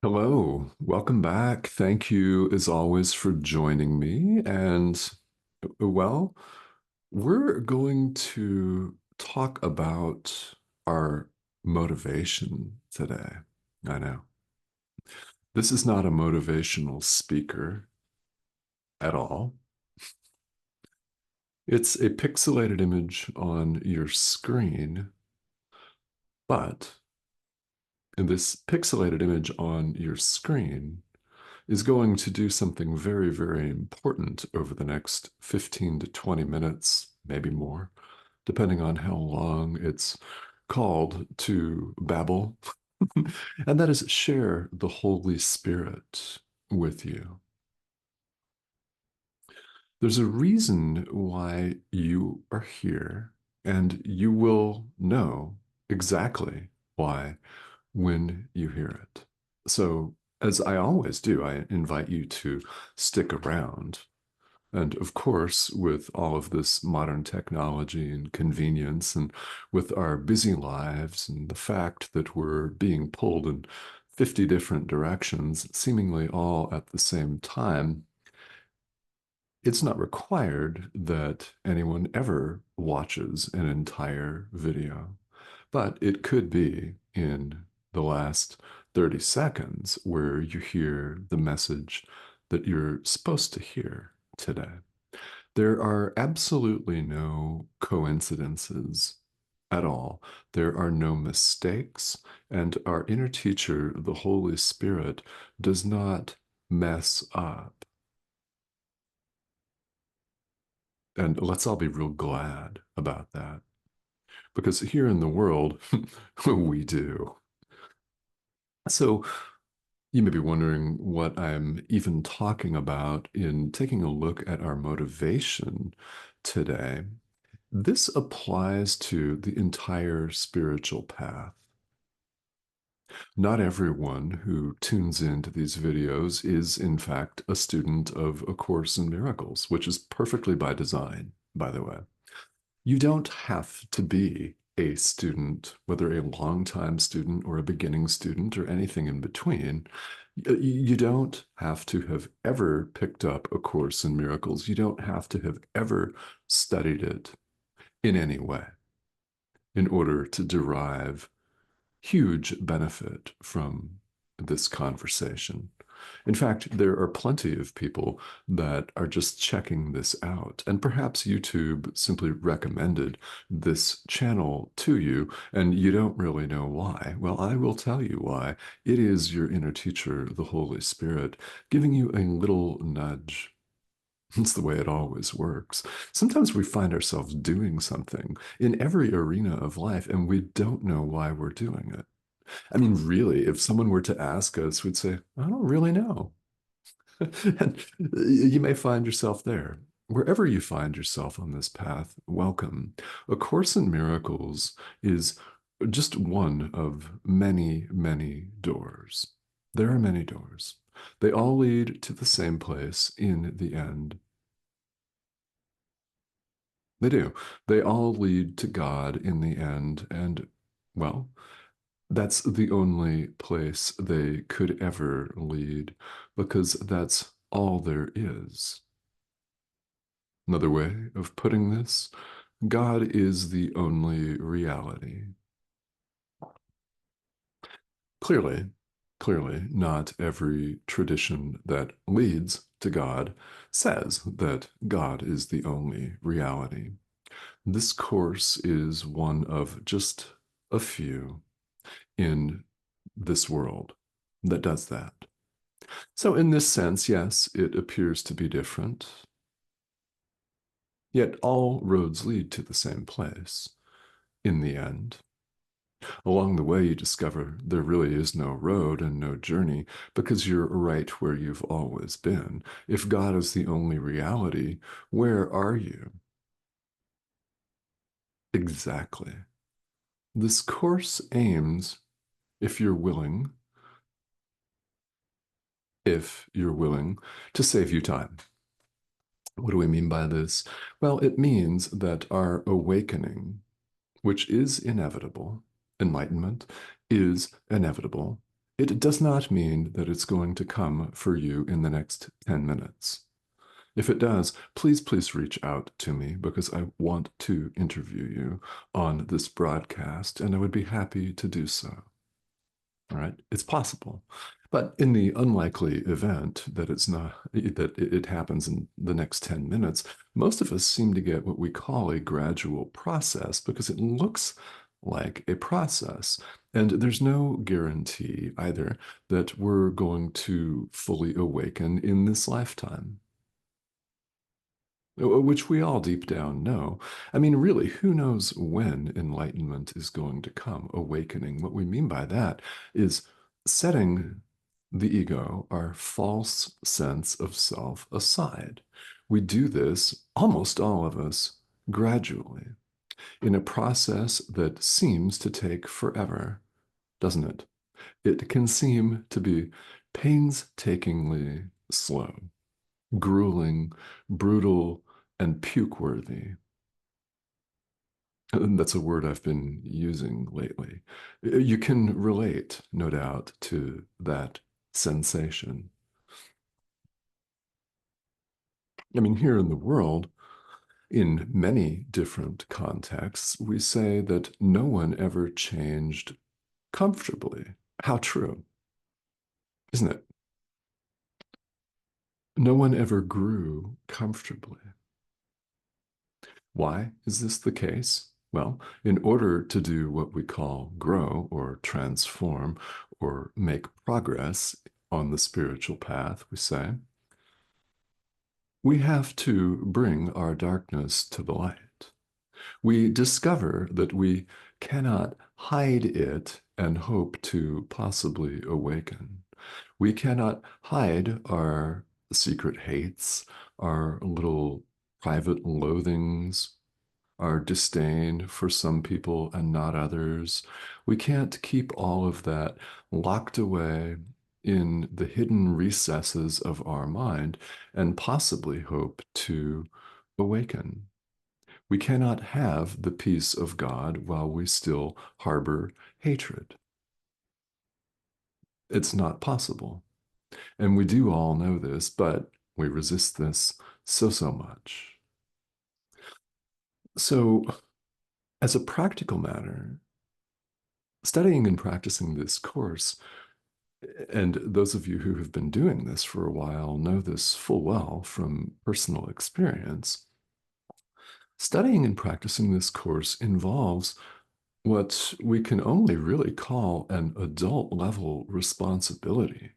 Hello, welcome back. Thank you, as always, for joining me. Well, we're going to talk about our motivation today. I know this is not a motivational speaker at all. It's a pixelated image on your screen, but this pixelated image on your screen is going to do something very, very important over the next 15 to 20 minutes, maybe more, depending on how long it's called to babble. And that is share the Holy Spirit with you. There's a reason why you are here, and you will know exactly why when you hear it. So, as I always do, I invite you to stick around. And of course, with all of this modern technology and convenience, and with our busy lives, and the fact that we're being pulled in 50 different directions, seemingly all at the same time, it's not required that anyone ever watches an entire video, but it could be in the last 30 seconds where you hear the message that you're supposed to hear today. There are absolutely no coincidences at all. There are no mistakes, and our inner teacher, the Holy Spirit, does not mess up. And let's all be real glad about that. Because here in the world, we do. So you may be wondering what I'm even talking about in taking a look at our motivation today. This applies to the entire spiritual path. Not everyone who tunes into these videos is, in fact, a student of A Course in Miracles, which is perfectly by design, by the way. You don't have to be a student, whether a long-time student or a beginning student or anything in between. You don't have to have ever picked up A Course in Miracles. You don't have to have ever studied it in any way in order to derive huge benefit from this conversation. In fact, there are plenty of people that are just checking this out. And perhaps YouTube simply recommended this channel to you, and you don't really know why. Well, I will tell you why. It is your inner teacher, the Holy Spirit, giving you a little nudge. It's the way it always works. Sometimes we find ourselves doing something in every arena of life, and we don't know why we're doing it. I mean, really, if someone were to ask us, we'd say, I don't really know. And you may find yourself there. Wherever you find yourself on this path, welcome. A Course in Miracles is just one of many, many doors. There are many doors. They all lead to the same place in the end. They do. They all lead to God in the end. And, well, that's the only place they could ever lead because that's all there is. Another way of putting this, God is the only reality. Clearly, clearly, not every tradition that leads to God says that God is the only reality. This course is one of just a few in this world that does that. So, in this sense, yes, it appears to be different, yet all roads lead to the same place in the end. Along the way, you discover there really is no road and no journey because you're right where you've always been. If God is the only reality, where are you? Exactly. This course aims, if you're willing, if you're willing, to save you time. What do we mean by this? Well, it means that our awakening, which is inevitable, enlightenment is inevitable, It does not mean that it's going to come for you in the next 10 minutes. If it does, please reach out to me because I want to interview you on this broadcast, and I would be happy to do so. All right, it's possible. But in the unlikely event that it's not that it happens in the next 10 minutes, most of us seem to get what we call a gradual process because it looks like a process. And there's no guarantee either that we're going to fully awaken in this lifetime, which we all deep down know. I mean, really, who knows when enlightenment is going to come, awakening? What we mean by that is setting the ego, our false sense of self, aside. We do this, almost all of us, gradually, in a process that seems to take forever, doesn't it? It can seem to be painstakingly slow, grueling, brutal, and puke-worthy. And that's a word I've been using lately. You can relate, no doubt, to that sensation. I mean, here in the world, in many different contexts, we say that no one ever changed comfortably. How true, isn't it? No one ever grew comfortably. Why is this the case? Well, in order to do what we call grow or transform or make progress on the spiritual path, we say, we have to bring our darkness to the light. We discover that we cannot hide it and hope to possibly awaken. We cannot hide our secret hates, our little private loathings, our disdain for some people and not others. We can't keep all of that locked away in the hidden recesses of our mind and possibly hope to awaken. We cannot have the peace of God while we still harbor hatred. It's not possible. And we do all know this, but we resist this so much. So, as a practical matter, studying and practicing this course, and those of you who have been doing this for a while know this full well from personal experience, studying and practicing this course involves what we can only really call an adult level responsibility.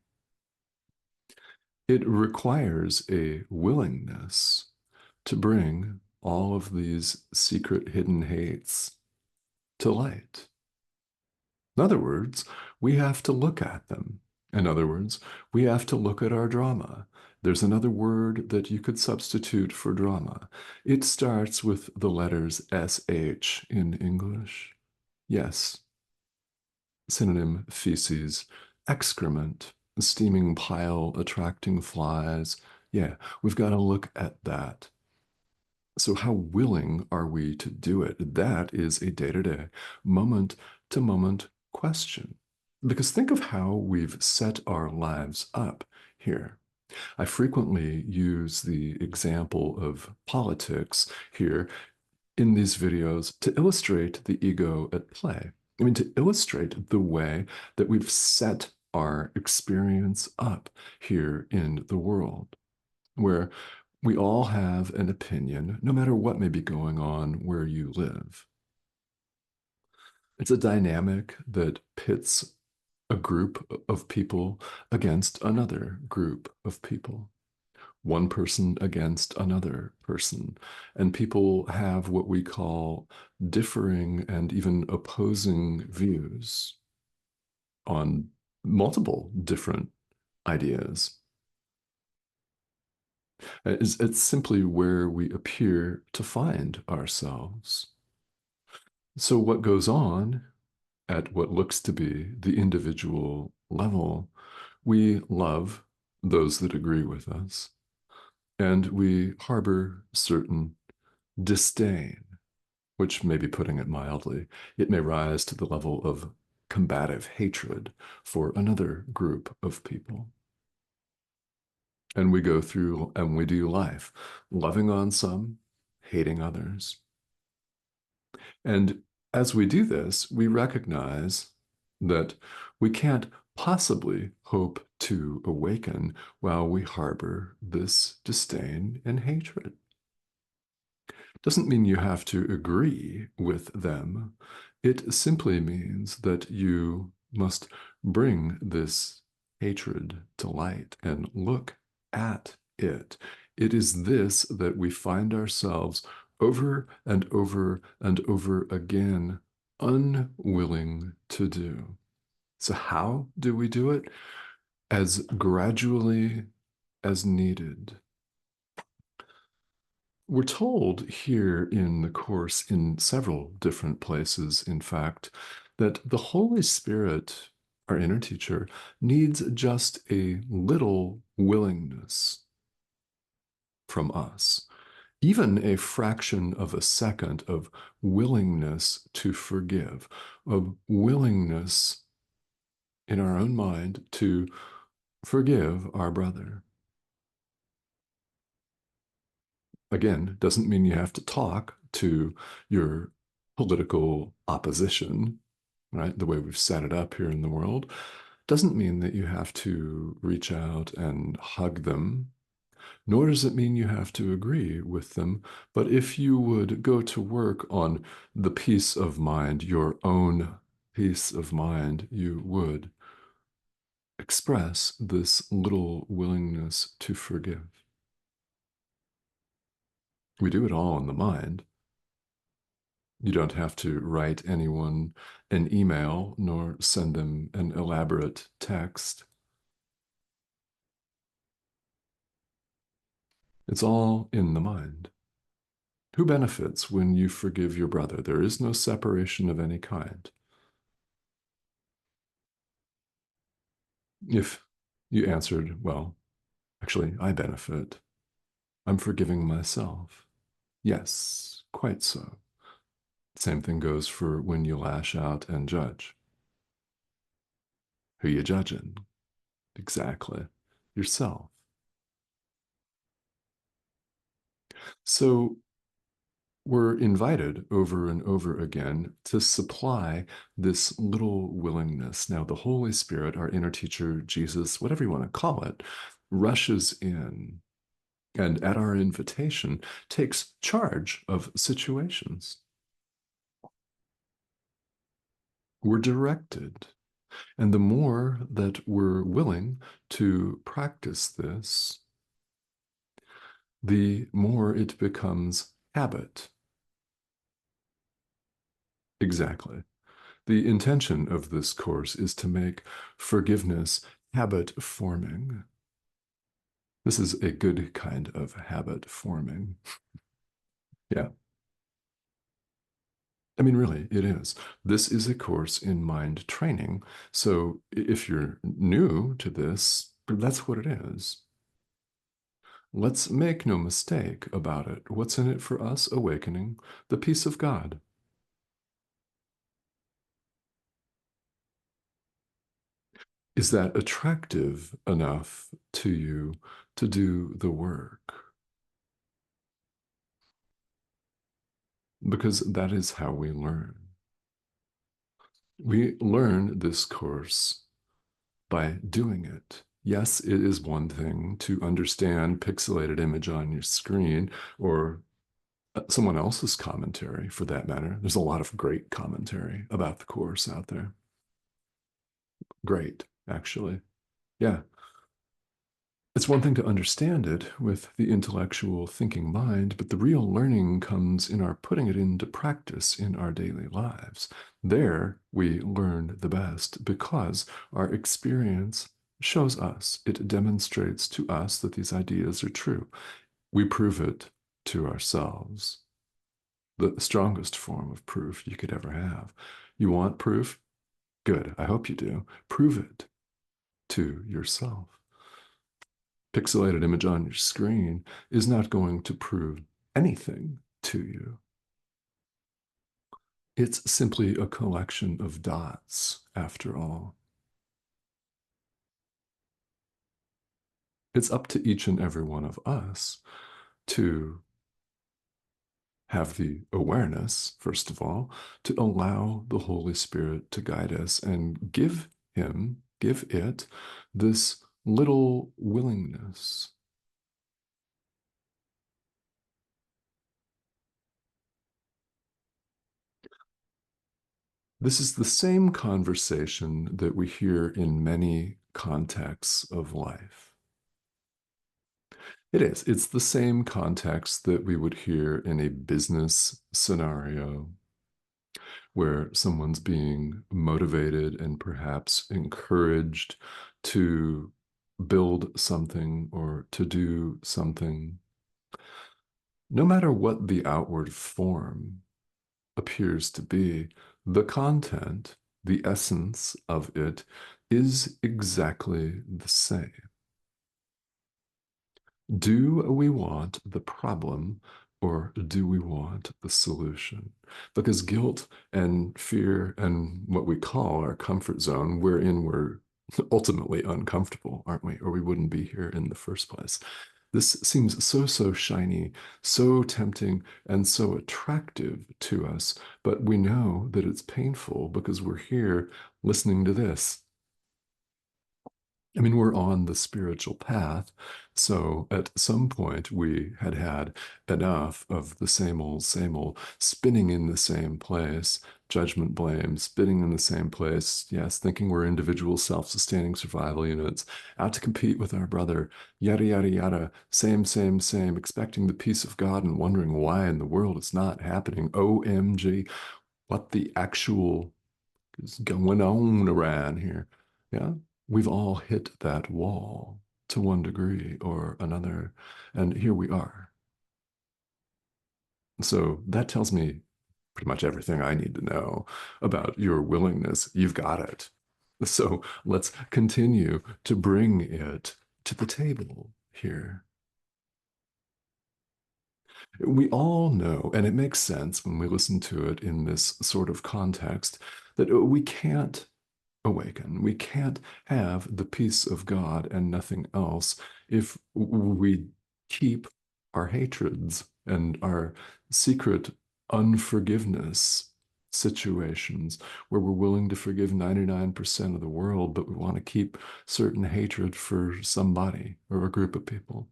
It requires a willingness to bring all of these secret hidden hates to light. In other words, we have to look at them. In other words, we have to look at our drama. There's another word that you could substitute for drama. It starts with the letters SH in English. Yes, synonym feces, excrement, steaming pile attracting flies. Yeah, we've got to look at that. So, how willing are we to do it? That is a day to day, moment to moment question. Because think of how we've set our lives up here. I frequently use the example of politics here in these videos to illustrate the ego at play. I mean, to illustrate the way that we've set our experience up here in the world, where we all have an opinion, no matter what may be going on where you live. It's a dynamic that pits a group of people against another group of people, one person against another person. And people have what we call differing and even opposing views on multiple different ideas. It's simply where we appear to find ourselves. So, what goes on at what looks to be the individual level, we love those that agree with us, and we harbor certain disdain, which may be putting it mildly. It may rise to the level of combative hatred for another group of people. And we go through and we do life, loving on some, hating others. And as we do this, we recognize that we can't possibly hope to awaken while we harbor this disdain and hatred. Doesn't mean you have to agree with them. It simply means that you must bring this hatred to light and look at it. It is this that we find ourselves over and over and over again unwilling to do. So, how do we do it? As gradually as needed. We're told here in the Course, in several different places, in fact, that the Holy Spirit, our inner teacher, needs just a little willingness from us, even a fraction of a second of willingness to forgive, of willingness in our own mind to forgive our brother. Again, doesn't mean you have to talk to your political opposition, right? The way we've set it up here in the world doesn't mean that you have to reach out and hug them, nor does it mean you have to agree with them. But if you would go to work on the peace of mind, your own peace of mind, you would express this little willingness to forgive. We do it all in the mind. You don't have to write anyone an email nor send them an elaborate text. It's all in the mind. Who benefits when you forgive your brother? There is no separation of any kind. If you answered, well, actually, I benefit. I'm forgiving myself. Yes, quite so. Same thing goes for when you lash out and judge. Who you judging? Exactly. Yourself. So we're invited over and over again to supply this little willingness. Now, the Holy Spirit, our inner teacher, Jesus, whatever you want to call it, rushes in and at our invitation takes charge of situations. We're directed. And the more that we're willing to practice this, the more it becomes habit. Exactly. The intention of this course is to make forgiveness habit forming. This is a good kind of habit forming. Yeah. I mean, really, it is. This is a course in mind training. So if you're new to this, that's what it is. Let's make no mistake about it. What's in it for us? Awakening the peace of God. Is that attractive enough to you to do the work? Because that is how we learn. We learn this course by doing it. Yes, it is one thing to understand pixelated image on your screen or someone else's commentary for that matter. There's a lot of great commentary about the course out there. Great, actually. Yeah. It's one thing to understand it with the intellectual thinking mind, but the real learning comes in our putting it into practice in our daily lives. There we learn the best because our experience shows us, it demonstrates to us that these ideas are true. We prove it to ourselves. The strongest form of proof you could ever have. You want proof? Good. I hope you do. Prove it to yourself. Pixelated image on your screen is not going to prove anything to you. It's simply a collection of dots, after all. It's up to each and every one of us to have the awareness, first of all, to allow the Holy Spirit to guide us and give it this little willingness. This is the same conversation that we hear in many contexts of life. It is. It's the same context that we would hear in a business scenario where someone's being motivated and perhaps encouraged to build something or to do something. No matter what the outward form appears to be, the content, the essence of it is exactly the same. Do we want the problem or do we want the solution? Because guilt and fear and what we call our comfort zone, wherein we're ultimately uncomfortable, aren't we? Or we wouldn't be here in the first place. This seems so shiny, so tempting, and so attractive to us, but we know that it's painful because we're here listening to this. I mean, we're on the spiritual path. So at some point, we had had enough of the same old, spinning in the same place, judgment, blame, spinning in the same place. Yes, thinking we're individual self-sustaining survival units, out to compete with our brother, yada, yada, yada, same, expecting the peace of God and wondering why in the world it's not happening. OMG, what the actual is going on around here? Yeah, we've all hit that wall to one degree or another, and here we are. So that tells me pretty much everything I need to know about your willingness. You've got it. So let's continue to bring it to the table here. We all know, and it makes sense when we listen to it in this sort of context, that we can't awaken. We can't have the peace of God and nothing else if we keep our hatreds and our secret unforgiveness situations where we're willing to forgive 99% of the world, but we want to keep certain hatred for somebody or a group of people.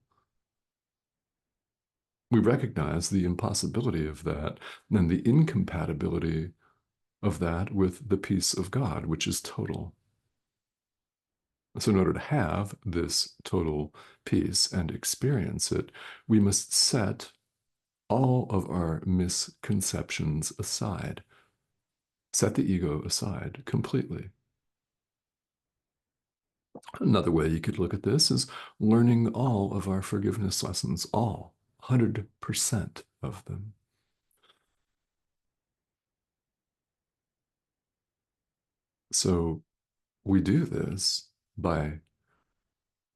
We recognize the impossibility of that and the incompatibility of that with the peace of God, which is total. So, in order to have this total peace and experience it, we must set all of our misconceptions aside, set the ego aside completely. Another way you could look at this is learning all of our forgiveness lessons, all 100% of them. So, we do this by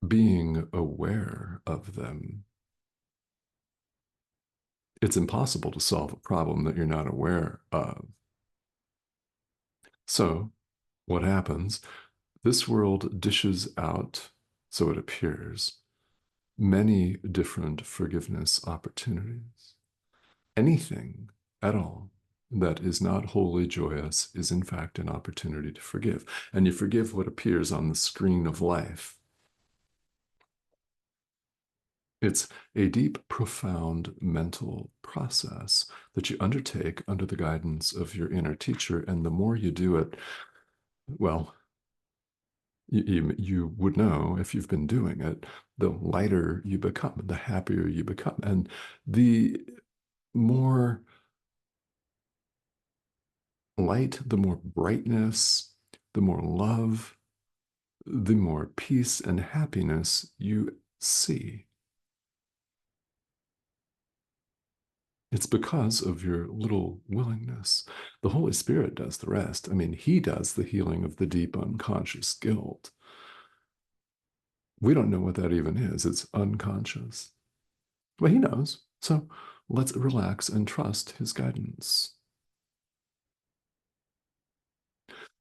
being aware of them. It's impossible to solve a problem that you're not aware of. So, what happens? This world dishes out, so it appears, many different forgiveness opportunities. Anything at all that is not wholly joyous is, in fact, an opportunity to forgive. And you forgive what appears on the screen of life. It's a deep, profound mental process that you undertake under the guidance of your inner teacher. And the more you do it, well, you would know if you've been doing it, the lighter you become, the happier you become. And the more light, the more brightness, the more love, the more peace and happiness you see. It's because of your little willingness. The Holy Spirit does the rest. I mean, He does the healing of the deep unconscious guilt. We don't know what that even is. It's unconscious. But He knows. So let's relax and trust His guidance.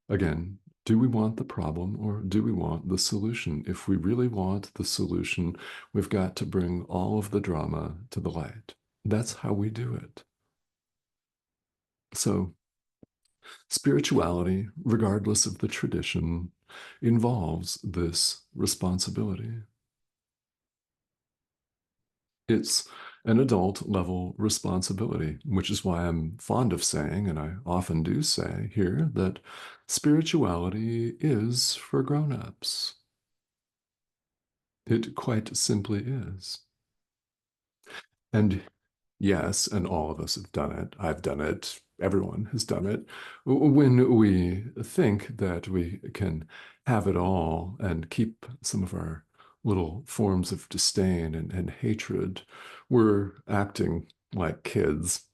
Again, do we want the problem or do we want the solution? If we really want the solution, we've got to bring all of the drama to the light. That's how we do it. So, spirituality, regardless of the tradition, involves this responsibility. It's an adult level responsibility, which is why I'm fond of saying, and I often do say here, that spirituality is for grown-ups. It quite simply is. And yes, and all of us have done it. I've done it. Everyone has done it. When we think that we can have it all and keep some of our little forms of disdain and hatred, we're acting like kids.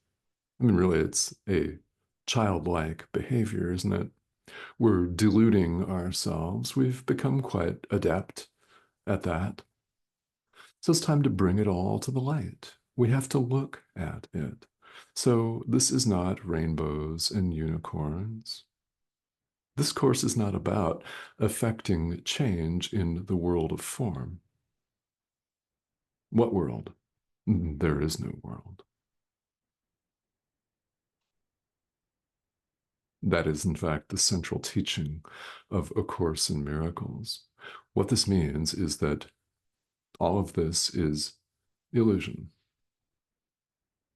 I mean, really, it's a childlike behavior, isn't it? We're deluding ourselves. We've become quite adept at that. So it's time to bring it all to the light. We have to look at it. So this is not rainbows and unicorns. This course is not about affecting change in the world of form. What world? There is no world. That is, in fact, the central teaching of A Course in Miracles. What this means is that all of this is illusion.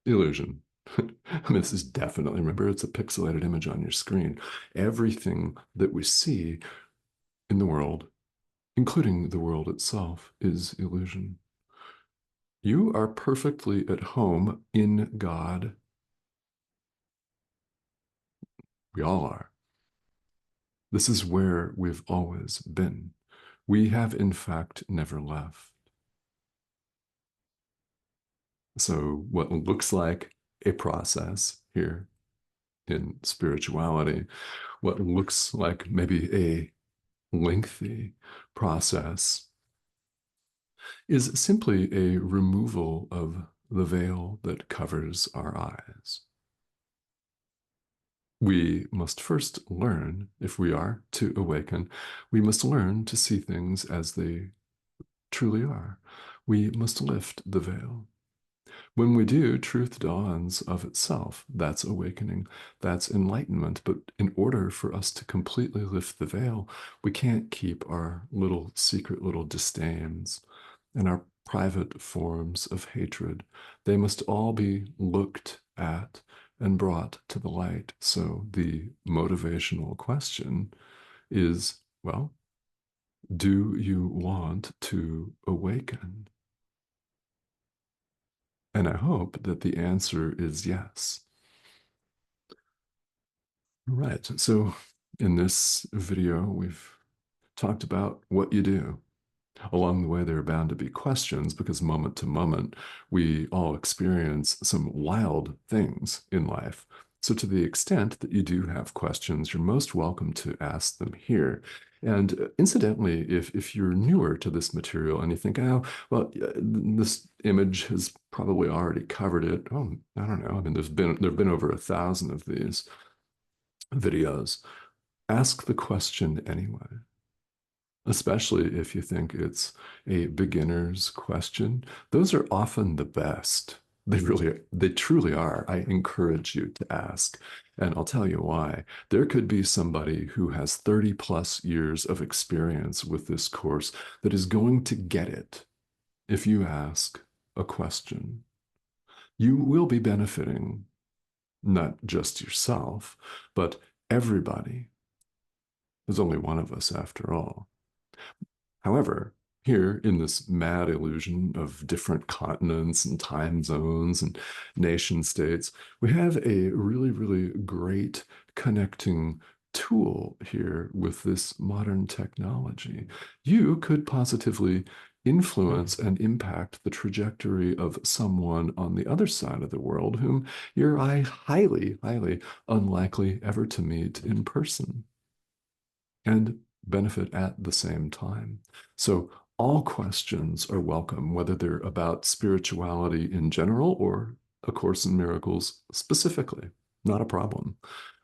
Illusion. I mean, this is definitely, remember, it's a pixelated image on your screen. Everything that we see in the world, including the world itself, is illusion. You are perfectly at home in God. We all are. This is where we've always been. We have, in fact, never left. So, what looks like a process here in spirituality, what looks like maybe a lengthy process, is simply a removal of the veil that covers our eyes. We must first learn, if we are to awaken, we must learn to see things as they truly are. We must lift the veil. When we do, truth dawns of itself. That's awakening. That's enlightenment. But in order for us to completely lift the veil, we can't keep our little secret little disdains and our private forms of hatred. They must all be looked at and brought to the light. So the motivational question is, well, do you want to awaken? And I hope that the answer is yes. Right. So in this video, we've talked about what you do. Along the way, there are bound to be questions because moment to moment, we all experience some wild things in life. So, to the extent that you do have questions, you're most welcome to ask them here. And incidentally, if you're newer to this material and you think, oh, well, this image has probably already covered it. Oh, I don't know. I mean, there've been over 1,000 of these videos. Ask the question anyway, especially if you think it's a beginner's question. Those are often the best. They truly are. I encourage you to ask. And I'll tell you why. There could be somebody who has 30 plus years of experience with this course that is going to get it if you ask a question. You will be benefiting not just yourself, but everybody. There's only one of us after all. However, here in this mad illusion of different continents and time zones and nation states, we have a really, really great connecting tool here with this modern technology. You could positively influence and impact the trajectory of someone on the other side of the world whom you're highly, highly unlikely ever to meet in person, and benefit at the same time. So all questions are welcome, whether they're about spirituality in general or A Course in Miracles specifically. Not a problem.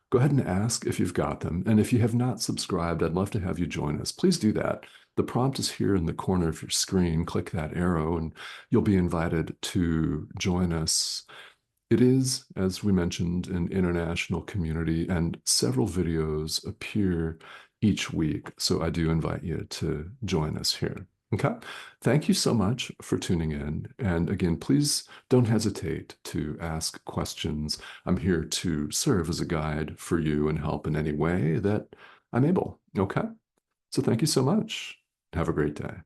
Go go ahead and ask if you've got them. And if you have not subscribed, I'd love to have you join us. Please do that. The prompt is here in the corner of your screen. Click that arrow and you'll be invited to join us. It is, as we mentioned, an international community, and several videos appear each week. So I do invite you to join us here. Okay. Thank you so much for tuning in. And again, please don't hesitate to ask questions. I'm here to serve as a guide for you and help in any way that I'm able. Okay. So thank you so much. Have a great day.